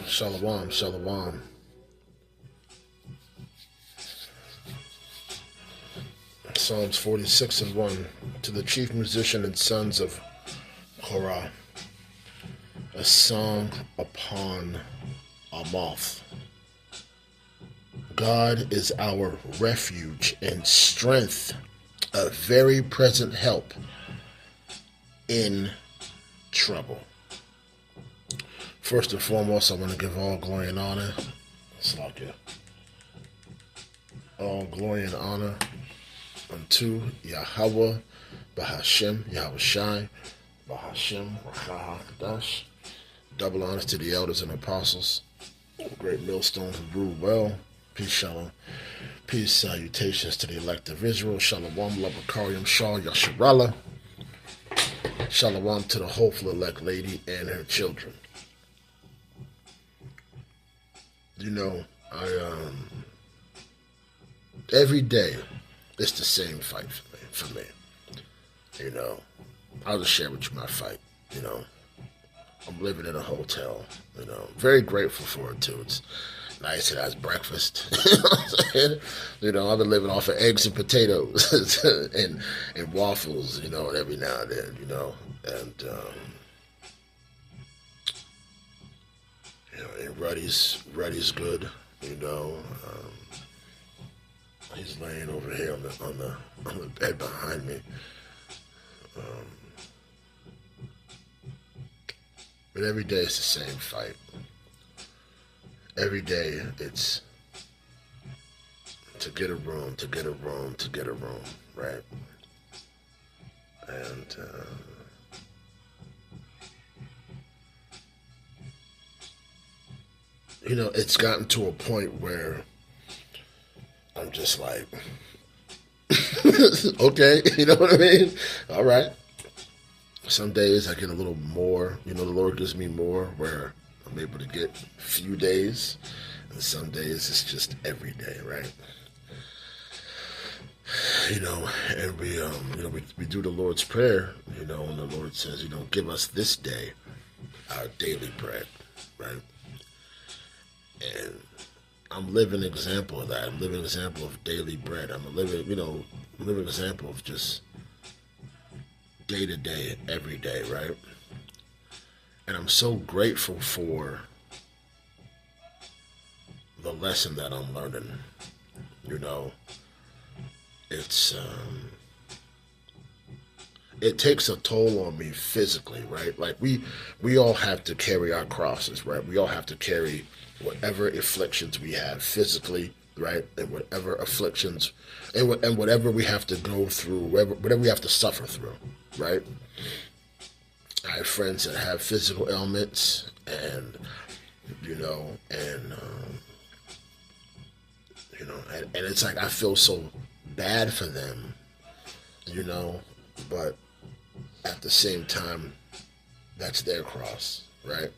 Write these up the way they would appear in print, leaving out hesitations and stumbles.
Shalom, shalom. Psalms 46 and 1. To the chief musician and sons of Korah, a song upon a moth. God is our refuge and strength, a very present help in trouble. First and foremost, I want to give all glory and honor. All glory and honor unto Yahweh, Bahashem, Yahweh Shai, Bahashem, Rahakadash. Double honors to the elders and apostles, great millstones who rule well. Peace, shalom. Peace, salutations to the elect of Israel. Shalom, Labakariam, Shah, Yasharallah. Shalom to the hopeful elect lady and her children. You know, every day it's the same fight for me. You know, I'll just share with you my fight. You know, I'm living in a hotel. You know, very grateful for it too. It's nice. It has breakfast. You know what I'm saying? You know, I've been living off of eggs and potatoes and waffles. You know, and every now and then. You know, and you know, and Ruddy's good. You know, he's laying over here on the bed behind me. But every day it's the same fight. Every day it's to get a room, right? And you know, it's gotten to a point where I'm just like, okay, you know what I mean? All right. Some days I get a little more, you know, the Lord gives me more where I'm able to get a few days, and some days it's just every day, right? You know, and we, you know, we do the Lord's Prayer, you know, and the Lord says, you know, give us this day our daily bread, right? And I'm living an example of that. I'm living an example of daily bread. I'm a living, you know, living example of just day to day, every day, right? And I'm so grateful for the lesson that I'm learning. You know, it's it takes a toll on me physically, right? Like we all have to carry our crosses, right? We all have to carry whatever afflictions we have physically, right? And whatever afflictions and whatever we have to go through, whatever we have to suffer through, right? I have friends that have physical ailments, and you know, and you know, and it's like I feel so bad for them, you know, but at the same time, that's their cross, right?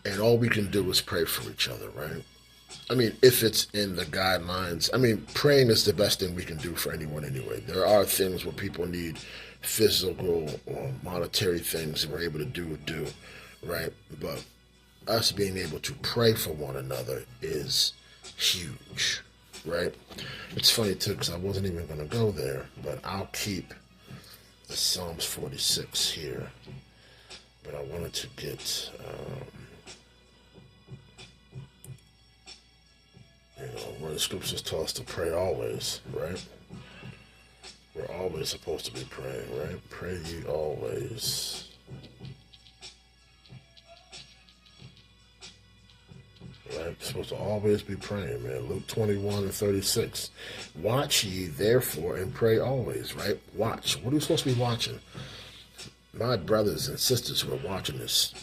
And all we can do is pray for each other, right? I mean, if it's in the guidelines, I mean, praying is the best thing we can do for anyone anyway. There are things where people need physical or monetary things that we're able to do, right? But us being able to pray for one another is huge, right? It's funny too, because I wasn't even going to go there, but I'll keep the Psalms 46 here. But I wanted to get, you know, where the scriptures tell us to pray always, right? We're always supposed to be praying, right? Pray ye always. Right? We're supposed to always be praying, man. Luke 21:36. Watch ye therefore and pray always, right? Watch. What are we supposed to be watching? My brothers and sisters who are watching this,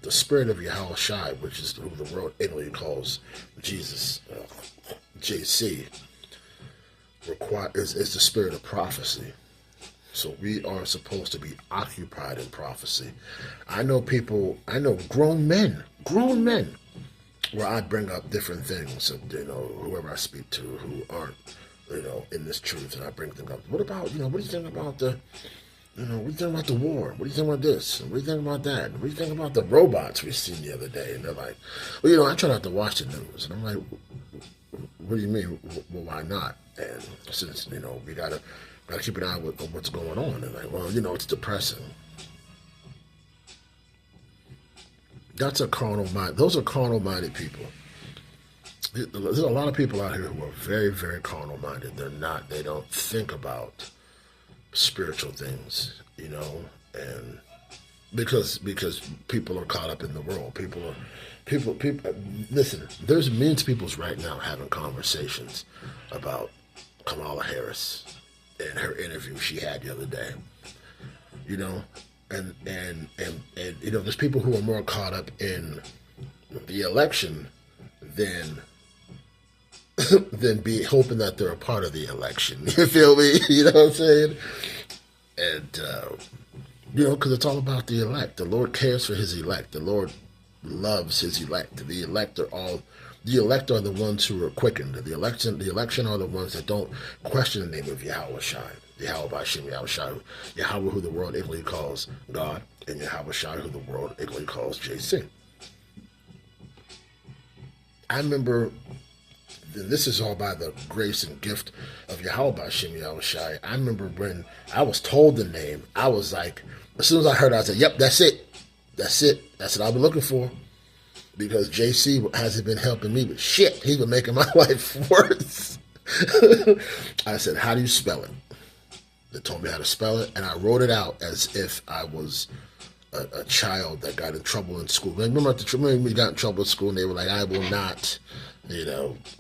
the spirit of Yahweh Shai, which is who the world Italy calls Jesus, JC, is the spirit of prophecy. So we are supposed to be occupied in prophecy. I know grown men, where I bring up different things, you know, whoever I speak to who aren't, you know, in this truth, and I bring them up. What about, you know, what do you think about the what do you think about the war? What do you think about this? What do you think about that? What do you think about the robots we seen the other day? And they're like, well, I try not to watch the news. And I'm like, what do you mean? Well, why not? And since, we gotta keep an eye on what's going on. And like, well, it's depressing. That's a carnal mind. Those are carnal-minded people. There's a lot of people out here who are very, very carnal-minded. They don't think about spiritual things, and because people are caught up in the world. People listen, there's millions of people right now having conversations about Kamala Harris and her interview she had the other day, and there's people who are more caught up in the election than be hoping that they're a part of the election. You feel me? You know what I'm saying? And, because it's all about the elect. The Lord cares for his elect. The Lord loves his elect. The elect are the ones who are quickened. The election are the ones that don't question the name of Yahweh Shai. Yahweh Shem Yahweh Shai. Yahweh, who the world ignorantly calls God, and Yahweh Shai, who the world ignorantly calls JC. I remember, this is all by the grace and gift of Yahweh Shem Yahweh Shai. I remember when I was told the name, I was like, as soon as I heard it, I said, yep, that's it. That's it. That's what I've been looking for. Because JC hasn't been helping me with shit. He's been making my life worse. I said, how do you spell it? They told me how to spell it, and I wrote it out as if I was a child that got in trouble in school. Remember we got in trouble in school, and they were like, I will not,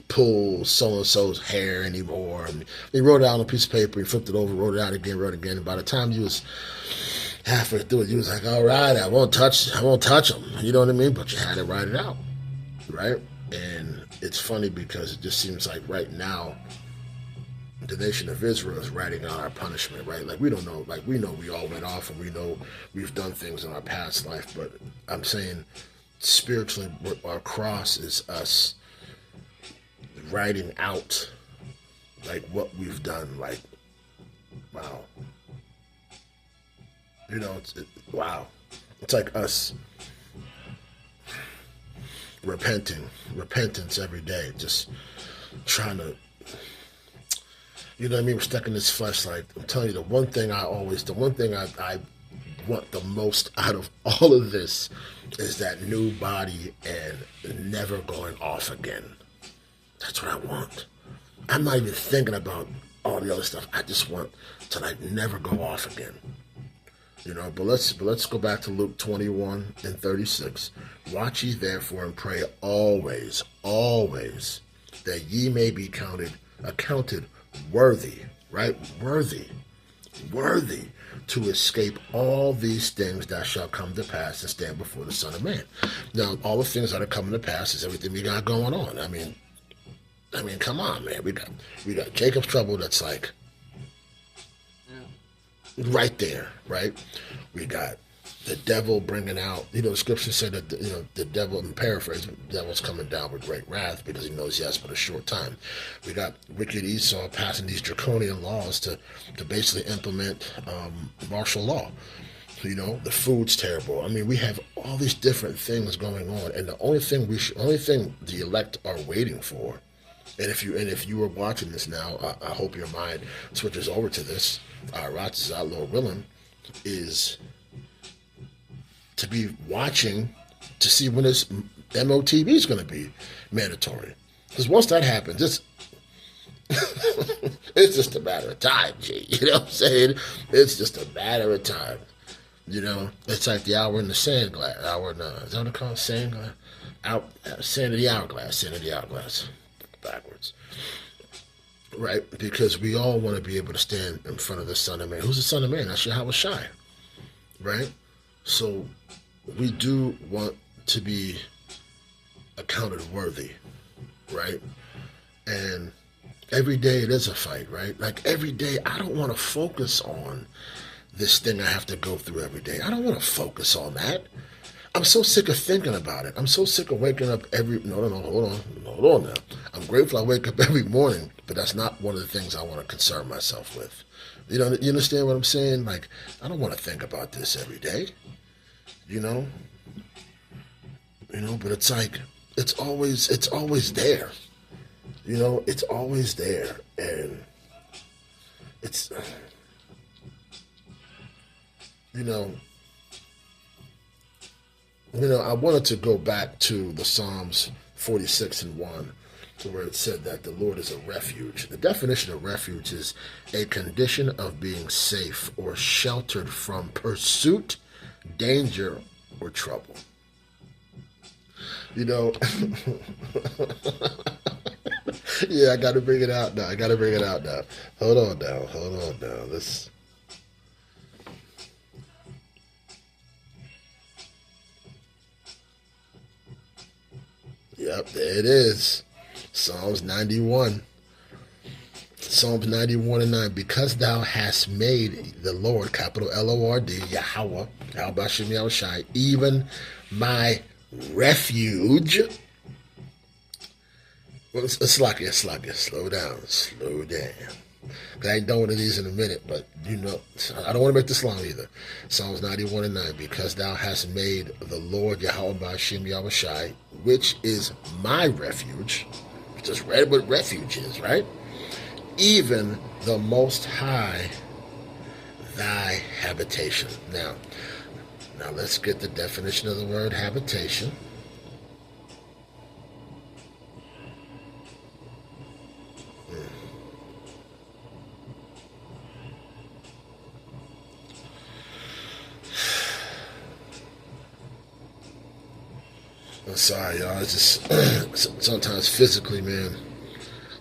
pull so-and-so's hair anymore. And he wrote it out on a piece of paper, he flipped it over, wrote it out again, wrote it again. And by the time you was halfway through it, you was like, all right, I won't touch them. You know what I mean? But you had to write it out, right? And it's funny because it just seems like right now, the nation of Israel is writing out our punishment, right? Like, we don't know, like, we know we all went off and we know we've done things in our past life, but I'm saying spiritually, our cross is us writing out, like, what we've done. Like, wow. Wow. It's like us repentance every day, just trying to, we're stuck in this flesh. Like, I'm telling you, the one thing I want the most out of all of this is that new body and never going off again. That's what I want. I'm not even thinking about all the other stuff. I just want to, like, never go off again. But let's go back to Luke 21:36. Watch ye therefore and pray always, always, that ye may be accounted worthy, right? Worthy to escape all these things that shall come to pass and stand before the Son of Man. Now, all the things that are coming to pass is everything we got going on. I mean, come on, man. We got Jacob's trouble that's like right there, right? We got the devil bringing out, the scripture said that, the devil, in paraphrase, the devil's coming down with great wrath because he knows he has but a short time. We got wicked Esau passing these draconian laws to basically implement martial law. The food's terrible. I mean, we have all these different things going on, and the only thing the elect are waiting for, and if you are watching this now, I hope your mind switches over to this. Rots out, Lord willing, is to be watching to see when this MOTB is going to be mandatory. Because once that happens, it's just a matter of time, G. You know what I'm saying? It's just a matter of time. It's like the hour in the sand glass. Is that what it's called? Sand glass? Sand of the hourglass. Sand of the hourglass. Backwards. Right? Because we all want to be able to stand in front of the Son of Man. Who's the Son of Man? That's Yahweh Shai. Right? So we do want to be accounted worthy. Right? And every day it is a fight, right? Like, every day I don't want to focus on this thing I have to go through every day. I don't want to focus on that. I'm so sick of thinking about it. I'm so sick of waking up hold on now. I'm grateful I wake up every morning, but that's not one of the things I want to concern myself with, You understand what I'm saying? Like, I don't want to think about this every day, you know? But it's like, it's always there. It's always there. And it's, you know, I wanted to go back to the Psalms 46:1, to where it said that the Lord is a refuge. The definition of refuge is a condition of being safe or sheltered from pursuit, danger, or trouble. Yeah, I got to bring it out now. Hold on now. Let's. Yep, there it is. Psalms 91. Psalms 91:9. Because thou hast made the Lord, capital Lord, Yahweh, Yahweh Shem Yahushai, even my refuge. Well, it's like it. Slow down. I ain't done one of these in a minute, but I don't want to make this long either. Psalms 91:9. Because thou hast made the Lord Yahweh Shem Yahushai, which is my refuge. Just read what refuge is, right? Even the Most High, thy habitation. Now let's get the definition of the word habitation. I'm sorry, y'all. It's just sometimes physically, man.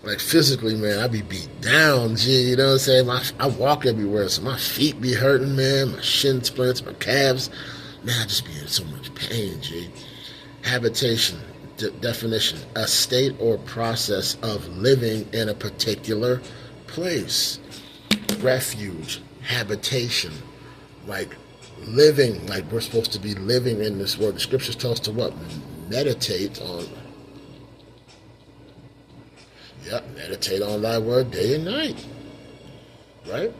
Like physically, man, I be beat down, G. You know what I'm saying? I walk everywhere, so my feet be hurting, man. My shin splints, my calves. Man, I just be in so much pain, G. Habitation, definition: a state or process of living in a particular place. Refuge, habitation, like living, like we're supposed to be living in this world. The scriptures tell us to what? Meditate on. Yep, meditate on thy word day and night. Right?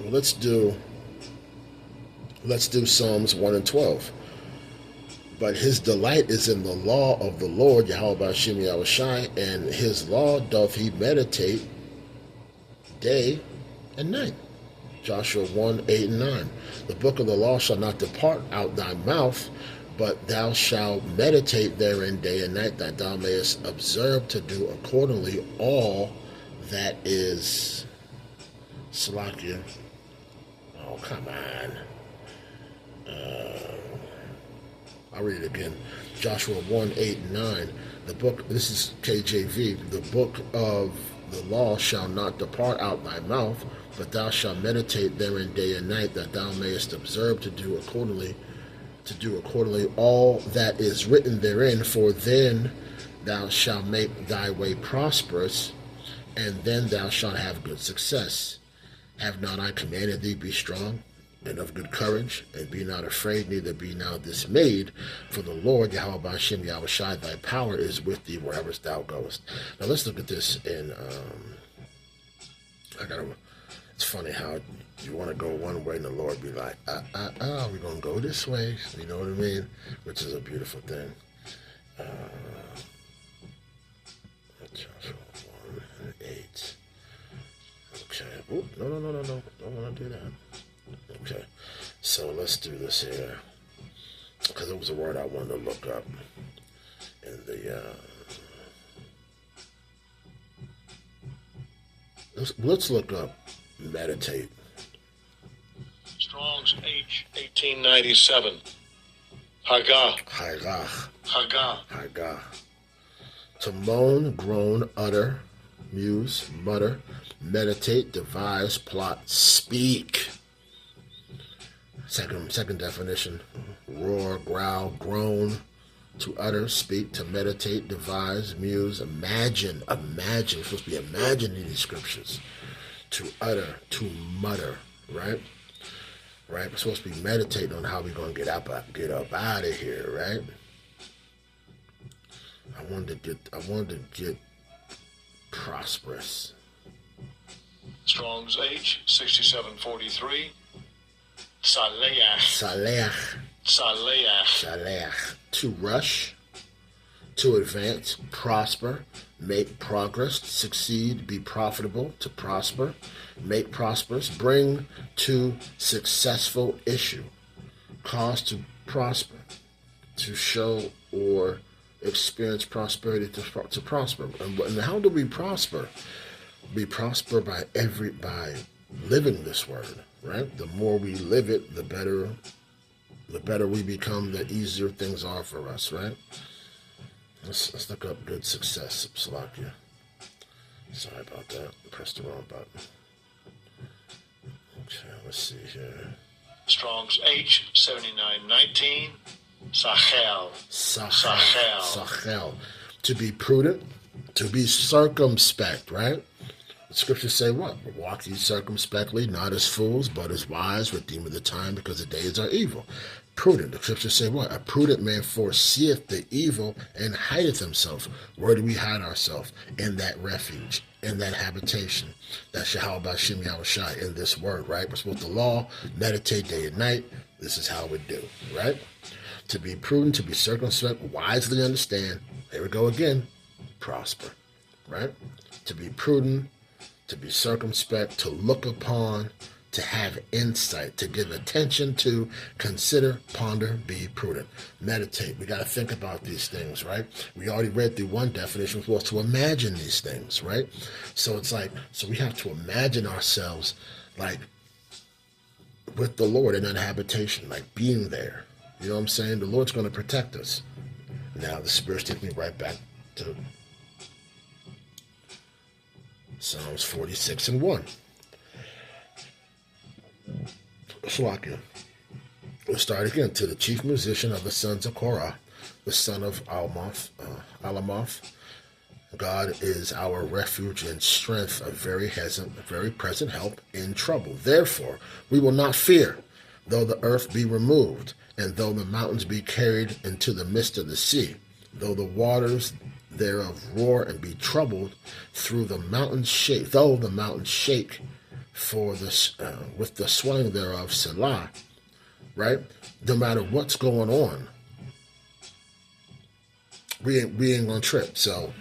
Well, let's do Psalms 1:12. But his delight is in the law of the Lord, Yahweh Shem Yahushai, and his law doth he meditate day and night. Joshua 1:8-9. The book of the law shall not depart out thy mouth, but thou shalt meditate therein day and night, that thou mayest observe to do accordingly all that is. Salakia. Oh, come on. I'll read it again. Joshua 1:8-9. The book, this is KJV, the book of the law shall not depart out thy mouth, but thou shalt meditate therein day and night, that thou mayest observe to do accordingly all that is written therein, for then thou shalt make thy way prosperous, and then thou shalt have good success. Have not I commanded thee, be strong and of good courage, and be not afraid, neither be now dismayed, for the Lord Yahweh Shem Yahushai, thy power is with thee wherever thou goest. Now let's look at this in it's funny how you want to go one way and the Lord be like, we're going to go this way. You know what I mean? Which is a beautiful thing. Joshua 1:8. Okay. Ooh, no. Don't want to do that. Okay. So let's do this here. Because it was a word I wanted to look up in the... Let's look up meditate. Strong's H 1897. Hagah. To moan, groan, utter, muse, mutter, meditate, devise, plot, speak. Second definition: roar, growl, groan. To utter, speak, to meditate, devise, muse, imagine. We're supposed to be imagining these scriptures. To utter, to mutter, right? Right? We're supposed to be meditating on how we're going to get up out of here, right? I wanted to get prosperous. Strong's H, 6743. Tzaleach. Tzaleach. To rush, to advance, prosper, make progress, succeed, be profitable, to prosper, make prosperous, bring to successful issue, cause to prosper, to show or experience prosperity, to prosper. And how do we prosper? We prosper by living this word, right? The more we live it, the better we become, the easier things are for us, right? Let's look up good success, 𝚁𝚒𝚐𝚑𝚝. Sorry about that. I pressed the wrong button. Okay, let's see here. Strong's H, 7919. Sachel. To be prudent, to be circumspect, right? The scriptures say what? Walk ye circumspectly, not as fools, but as wise, redeeming the time, because the days are evil. Prudent. The scriptures say what? A prudent man foreseeth the evil and hideth himself. Where do we hide ourselves? In that refuge, in that habitation. That's 𝚁𝚒𝚘𝚝, in this word, right? We're supposed to law, meditate day and night. This is how we do, right? To be prudent, to be circumspect, wisely understand. Here we go again. Prosper, right? To be prudent, to be circumspect, to look upon, to have insight, to give attention to, consider, ponder, be prudent. Meditate. We got to think about these things, right? We already read through one definition, which was to imagine these things, right? So it's like, so we have to imagine ourselves like with the Lord in that habitation, like being there. You know what I'm saying? The Lord's going to protect us. Now the Spirit's taking me right back to Psalms 46 and 1. 𝚁𝚒𝚑𝚝. We'll start again. To the chief musician of the sons of Korah, the son of Alamoth. God is our refuge and strength, a very present help in trouble. Therefore, we will not fear, though the earth be removed, and though the mountains be carried into the midst of the sea, though the waters thereof roar and be troubled, though the mountains shake for with the swelling thereof, Selah, right? No matter what's going on, we ain't gonna trip. So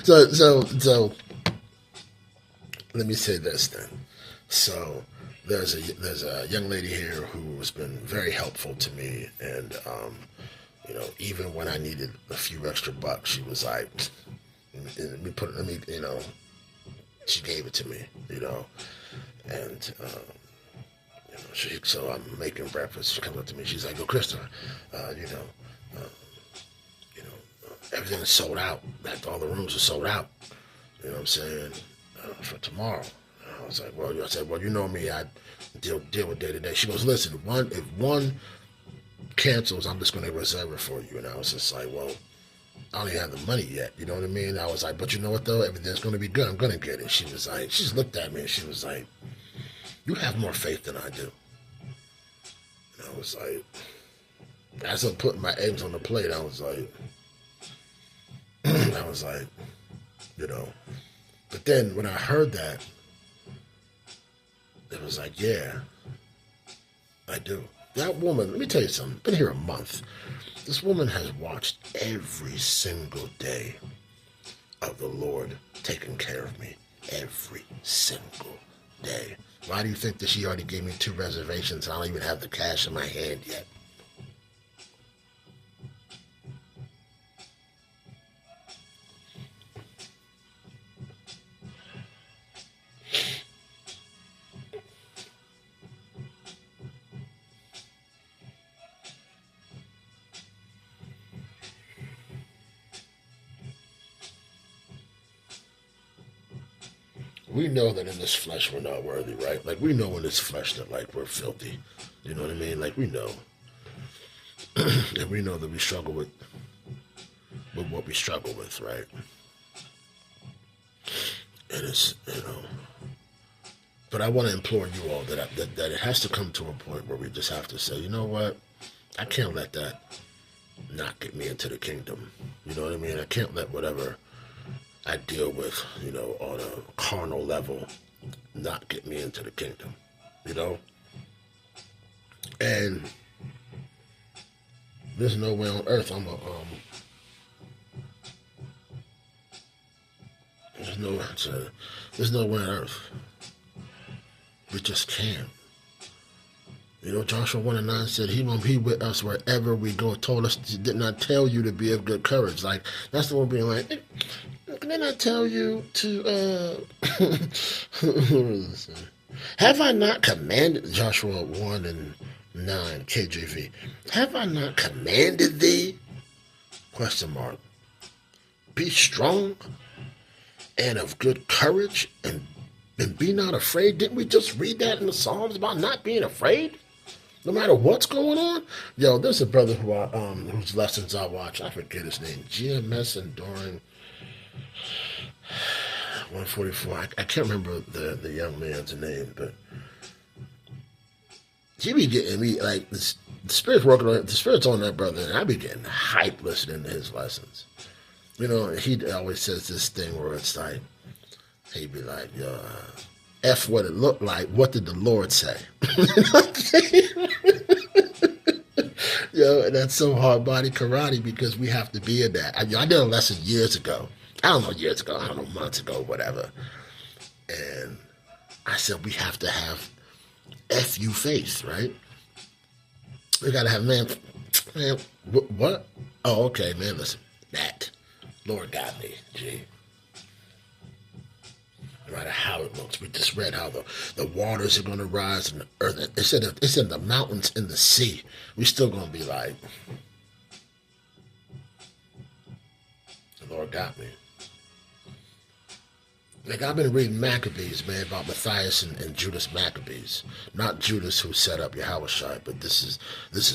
so let me say this then. So there's a young lady here who has been very helpful to me, and even when I needed a few extra bucks, she was like, she gave it to me, and so I'm making breakfast. She comes up to me, she's like, "Yo, Krista, everything is sold out. Like all the rooms are sold out. You know what I'm saying? For tomorrow." And I was like, "Well," I said, "Well, you know me, I deal with day to day." She goes, "Listen, if one cancels, I'm just going to reserve it for you." And I was just like, "Well, I don't even have the money yet." You know what I mean? I was like, "But you know what though? Everything's going to be good. I'm going to get it." She was like, she just looked at me and she was like, "You have more faith than I do." And I was like, as I'm putting my eggs on the plate, I was like, But then when I heard that, it was like, yeah, I do. That woman, let me tell you something, been here a month. This woman has watched every single day of the Lord taking care of me. Every single day. Why do you think that she already gave me 2 reservations and I don't even have the cash in my hand yet? We know that in this flesh we're not worthy, right? Like, we know in this flesh that, like, we're filthy. You know what I mean? Like, we know. And we know that we struggle with what we struggle with, right? And it's, but I want to implore you all that it has to come to a point where we just have to say, you know what? I can't let that not get me into the kingdom. You know what I mean? I can't let whatever I deal with, on a carnal level, not get me into the kingdom, you know? And there's no way on earth there's no way on earth. We just can't. Joshua 1:9 said, he won't be with us wherever we go. Told us, did not tell you to be of good courage. Like, that's the one being like, did I tell you to, have I not commanded, Joshua 1:9, KJV, have I not commanded thee? Question mark. Be strong and of good courage and be not afraid. Didn't we just read that in the Psalms about not being afraid? No matter what's going on? Yo, there's a brother whose lessons I watch. I forget his name. GMS Enduring 144. I can't remember the young man's name, but he be getting me, like, the Spirit's working on it. The Spirit's on that brother, and I be getting hype listening to his lessons. He always says this thing where it's like, he'd be like, F what it looked like. What did the Lord say? And that's so hard body karate because we have to be in that. I did a lesson years ago. I don't know, months ago, whatever. And I said, we have to have FU faith, right? We got to have, man, what? Oh, okay, man, listen, that. Lord got me, G. No matter how it looks. We just read how the waters are going to rise and the earth. It's in the mountains and the sea. We still going to be like, the Lord got me. Like, I've been reading Maccabees, man, about Matthias and Judas Maccabees. Not Judas who set up Yahushua, but this is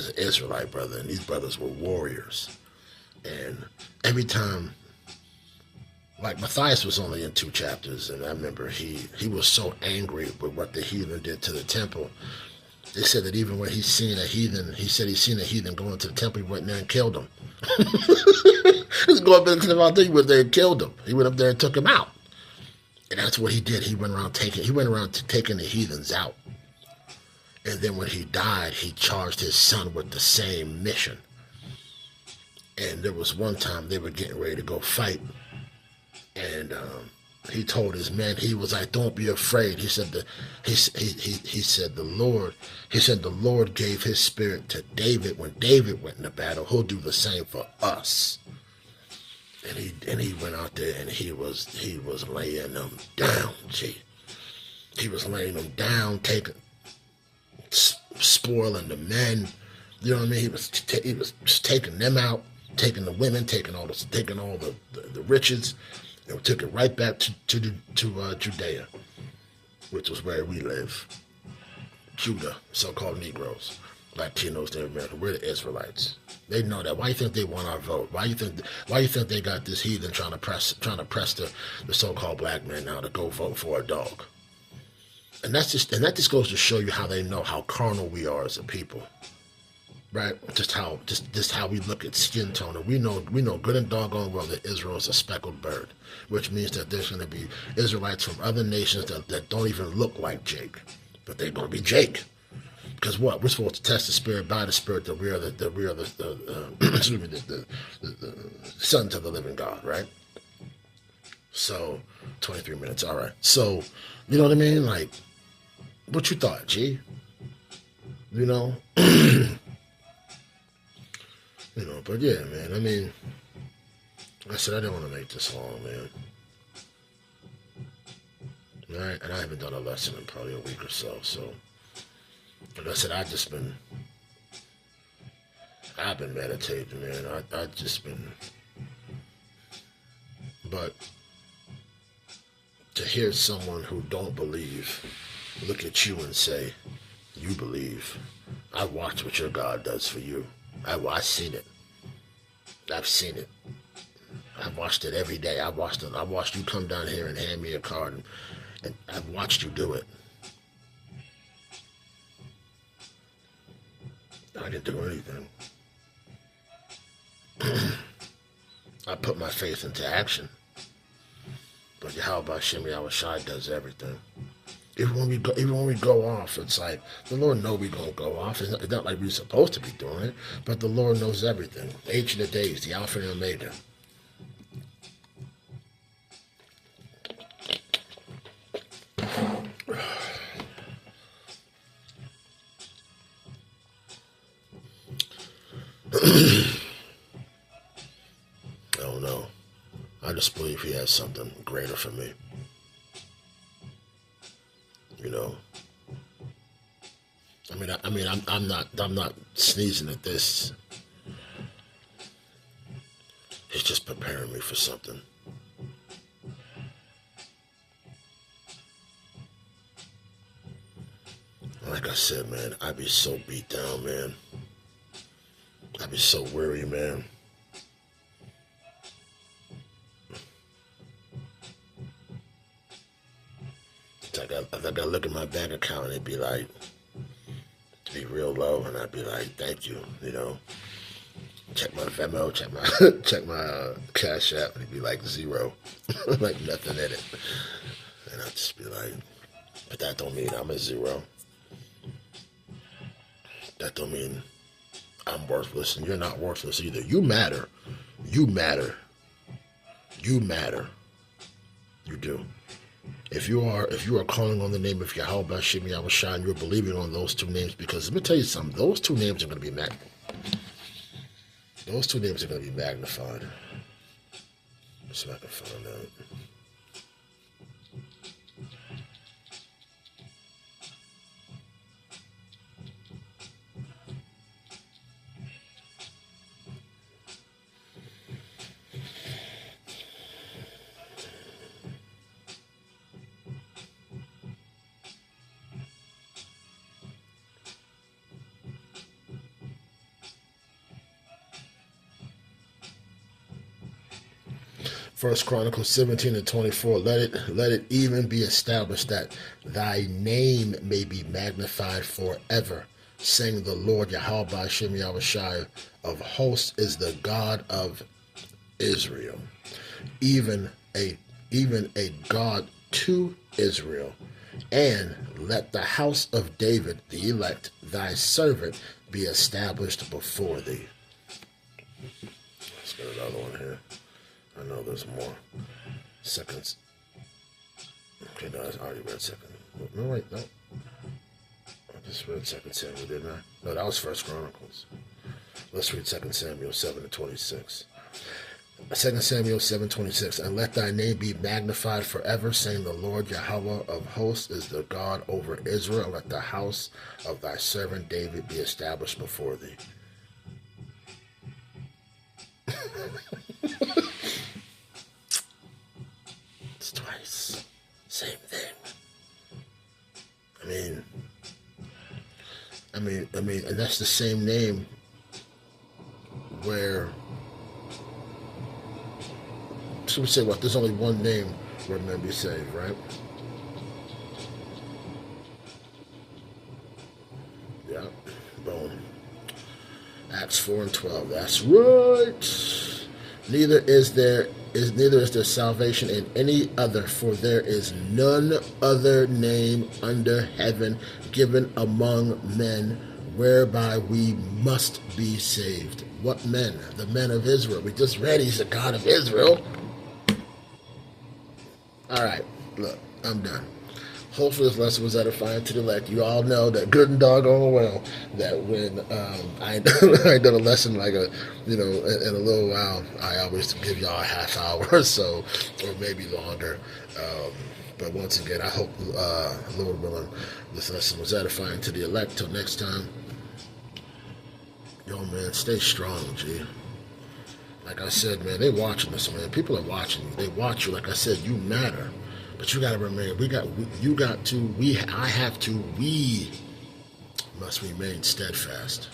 an Israelite brother, and these brothers were warriors. And every time, like, Matthias was only in 2 chapters, and I remember he was so angry with what the heathen did to the temple. They said that even when he seen a heathen go into the temple, he went in there and killed him. He's going up into the mountain, he went there and killed him. He went up there and took him out. And that's what he did. He went around taking the heathens out. And then when he died, he charged his son with the same mission. And there was one time they were getting ready to go fight. And he told his men, he was like, "Don't be afraid." He said the Lord gave his spirit to David when David went into battle. He'll do the same for us. And he went out there and he was laying them down, G. He was laying them down, spoiling the men. You know what I mean? He was just taking them out, taking the women, taking all the riches, and took it right back to Judea, which was where we live. Judah, so-called Negroes, Latinos, Native Americans. We're the Israelites. They know that. Why you think they want our vote? Why you think they got this heathen trying to press the so-called black man now to go vote for a dog? And that just goes to show you how they know how carnal we are as a people, right? Just how we look at skin tone. And we know good and doggone well that Israel is a speckled bird, which means that there's going to be Israelites from other nations that don't even look like Jake, but they're going to be Jake. Because what? We're supposed to test the spirit by the spirit that we are the sons of the living God, right? So 23 minutes, all right. So, you know what I mean? Like, what you thought, G? You know? But yeah, man, I mean, I said I didn't want to make this long, man. All right, and I haven't done a lesson in probably a week or so, but I said I've been meditating, man. I've just been, but to hear someone who don't believe look at you and say, "You believe." I watch what your God does for you. I've seen it. I've seen it. I've watched it every day. I watched you come down here and hand me a card, and I've watched you do it. I didn't do anything. I put my faith into action. But Yahweh Shem Yahweh Shai does everything. Even when we go off, it's like the Lord knows we're gonna go off. It's not like we're supposed to be doing it, but the Lord knows everything. Ancient of days, the Alpha and Omega. I don't know. I just believe He has something greater for me. You know. I'm not sneezing at this. It's just preparing me for something. Like I said, man, I be so beat down, man. I be so weary, man. It's like I look at my bank account and it'd be like, to be real low, and I'd be like, thank you, you know. Check my Venmo, check my Cash App, and it'd be like 0, like nothing in it. And I'd just be like, but that don't mean I'm a 0. That don't mean I'm worthless, and you're not worthless either. You matter. You matter. You matter. You do. If you are calling on the name of Yahweh Shem Yahweh Shai, you're believing on those two names, because let me tell you something, those two names are going to be magnified. So I can find out. 1 Chronicles 17:24. Let it even be established that thy name may be magnified forever, saying the Lord Yahweh Shem Yahweh Shai of hosts is the God of Israel, even a God to Israel. And let the house of David, the elect, thy servant, be established before thee. Let's get another one here. I know there's more. Seconds. Okay, no, I already read second. No, wait, no. I just read 2 Samuel, didn't I? No, that was 1 Chronicles. Let's read 2 Samuel 7:26. 2 Samuel 7:26. And let thy name be magnified forever, saying the Lord Yahweh of hosts is the God over Israel. Let the house of thy servant David be established before thee. It's twice. Same thing. I mean, and that's the same name where, so we say what, there's only one name where men be saved, right? Yeah, boom. Acts 4:12. That's right. Neither is there salvation in any other, for there is none other name under heaven given among men whereby we must be saved. What men? The men of Israel. We just read he's the God of Israel. All right, look, I'm done. Hopefully this lesson was edifying to the elect. You all know that good and doggone well that when I done a lesson like in a little while, I always give y'all a half hour or so, or maybe longer. But once again, I hope, Lord willing, this lesson was edifying to the elect. Till next time, yo, man, stay strong, G. Like I said, man, they watching us, man. People are watching you. They watch you. Like I said, you matter. But you got to remember, we must remain steadfast.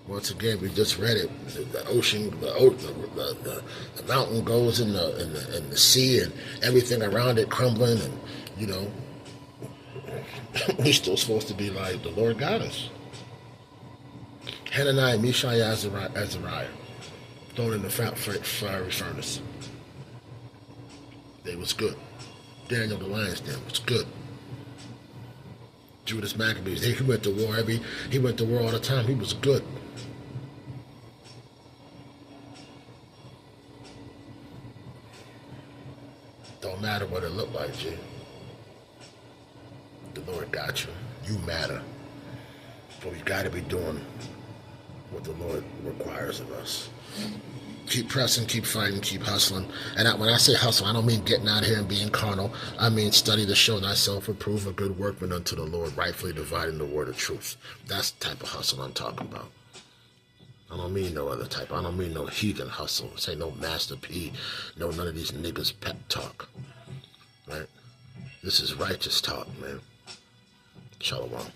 Once again, we just read it. The ocean, the mountain goes in the sea, and everything around it crumbling, and we're still supposed to be like the Lord got us. Hananiah, Mishael, Azariah, thrown in the fiery furnace. They was good. Daniel the Lion's Den was good. Judas Maccabees, he went to war he went to war all the time. He was good. Don't matter what it looked like, G. The Lord got you. You matter. But we got to be doing what the Lord requires of us. Keep pressing, keep fighting, keep hustling. And when I say hustle, I don't mean getting out here and being carnal. I mean study to show thyself approved, a good workman unto the Lord, rightfully dividing the word of truth. That's the type of hustle I'm talking about. I don't mean no other type. I don't mean no heathen hustle. Say no Master P. No none of these niggas pep talk. Right? This is righteous talk, man. Shalom.